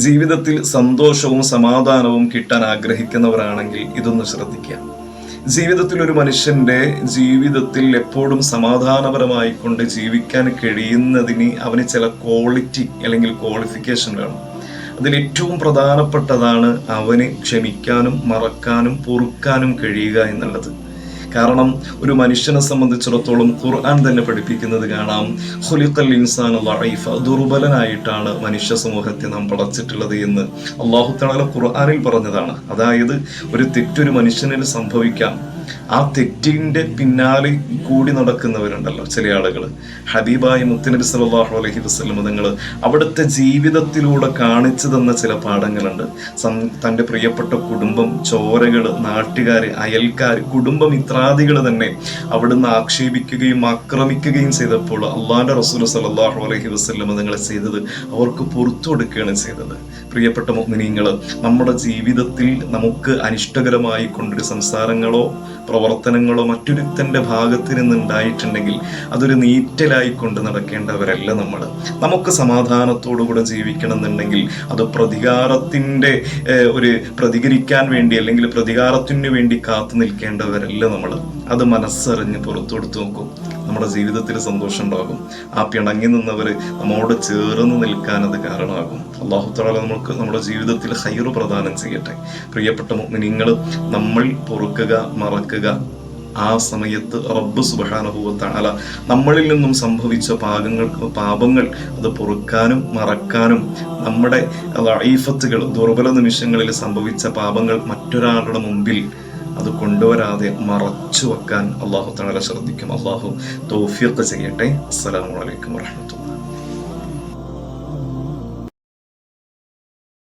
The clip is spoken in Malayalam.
ജീവിതത്തിൽ സന്തോഷവും സമാധാനവും കിട്ടാൻ ആഗ്രഹിക്കുന്നവരാണെങ്കിൽ ഇതൊന്ന് ശ്രദ്ധിക്കുക. ജീവിതത്തിൽ ഒരു മനുഷ്യന്റെ ജീവിതത്തിൽ എപ്പോഴും സമാധാനപരമായി കൊണ്ട് ജീവിക്കാൻ കഴിയുന്നതിന് അവന് ചില ക്വാളിറ്റി അല്ലെങ്കിൽ ക്വാളിഫിക്കേഷൻ വേണം. അതിൽ ഏറ്റവും പ്രധാനപ്പെട്ടതാണ് അവന് ക്ഷമിക്കാനും മറക്കാനും പൊറുക്കാനും കഴിയുക എന്നുള്ളത്. കാരണം ഒരു മനുഷ്യനെ സംബന്ധിച്ചിടത്തോളം ഖുർആൻ തന്നെ പഠിപ്പിക്കുന്നത് കാണാം, ഖുലിഖൽ ഇൻസാനു ദഈഫ, ദുർബലനായിട്ടാണ് മനുഷ്യ സമൂഹത്തെ നാം പടച്ചിട്ടുള്ളത് എന്ന് അല്ലാഹു തആല ഖുർആനിൽ പറഞ്ഞതാണ്. അതായത് ഒരു തെറ്റൊരു മനുഷ്യനിൽ സംഭവിക്കാം, ആ തെറ്റിന്റെ പിന്നാലെ കൂടി നടക്കുന്നവരുണ്ടല്ലോ ചില ആളുകൾ. ഹബീബായ മുത്തുനബി സല്ലല്ലാഹു അലൈഹി വസല്ലം തങ്ങൾ അവിടുത്തെ ജീവിതത്തിലൂടെ കാണിച്ചു തന്ന ചില പാഠങ്ങളുണ്ട്. തൻ്റെ പ്രിയപ്പെട്ട കുടുംബം, ചോരകൾ, നാട്ടുകാർ, അയൽക്കാർ, കുടുംബമിത്രാദികൾ തന്നെ അവിടുന്ന് ആക്ഷേപിക്കുകയും ആക്രമിക്കുകയും ചെയ്തപ്പോൾ അള്ളാഹുവിന്റെ റസൂൽ സല്ലല്ലാഹു അലൈഹി വസല്ലം തങ്ങൾ ചെയ്തത് അവർക്ക് പുറത്തു കൊടുക്കുകയാണ് ചെയ്തത്. പ്രിയപ്പെട്ട മുഅ്മിനീങ്ങൾ, നമ്മുടെ ജീവിതത്തിൽ നമുക്ക് അനിഷ്ടകരമായി കൊണ്ടൊരു സംസാരങ്ങളോ പ്രവർത്തനങ്ങളോ മറ്റൊരുത്തൻ്റെ ഭാഗത്ത് നിന്നുണ്ടായിട്ടുണ്ടെങ്കിൽ അതൊരു നീറ്റലായി കൊണ്ട് നടക്കേണ്ടവരല്ല നമ്മൾ. നമുക്ക് സമാധാനത്തോടുകൂടെ ജീവിക്കണം എന്നുണ്ടെങ്കിൽ അത് പ്രതികരിക്കാൻ വേണ്ടി അല്ലെങ്കിൽ പ്രതികാരത്തിന് വേണ്ടി കാത്തു നിൽക്കേണ്ടവരല്ല നമ്മൾ. അത് മനസ്സറിഞ്ഞ് പുറത്തു കൊടുത്തു നോക്കും, നമ്മുടെ ജീവിതത്തിൽ സന്തോഷം ഉണ്ടാകും. ആ പിണങ്ങി നിന്നവർ നമ്മോട് ചേർന്ന് നിൽക്കാൻ അത് കാരണമാകും. അല്ലാഹു തആല നമുക്ക് നമ്മുടെ ജീവിതത്തിൽ ഖൈറ് പ്രദാനം ചെയ്യട്ടെ. പ്രിയപ്പെട്ട മുഅ്മിനീങ്ങൾ, നമ്മൾ പൊറുക്കുക, മറക്കുക, ആ സമയത്ത് റബ്ബ് സുബ്ഹാനഹു വ തആല നമ്മളിൽ നിന്നും സംഭവിച്ച പാപങ്ങൾ അത് പൊറുക്കാനും മറക്കാനും, നമ്മുടെ ദഈഫത്തുകൾ, ദുർബല നിമിഷങ്ങളിൽ സംഭവിച്ച പാപങ്ങൾ മറ്റൊരാളുടെ മുമ്പിൽ അത് കൊണ്ടുവരാതെ മറച്ചു വെക്കാൻ അല്ലാഹു തആല ശ്രദ്ധിക്കും. അല്ലാഹു തൗഫീഖ് ചെയ്യട്ടെ. അസ്സലാമു അലൈക്കും വറഹ്മത്തുള്ളാഹി.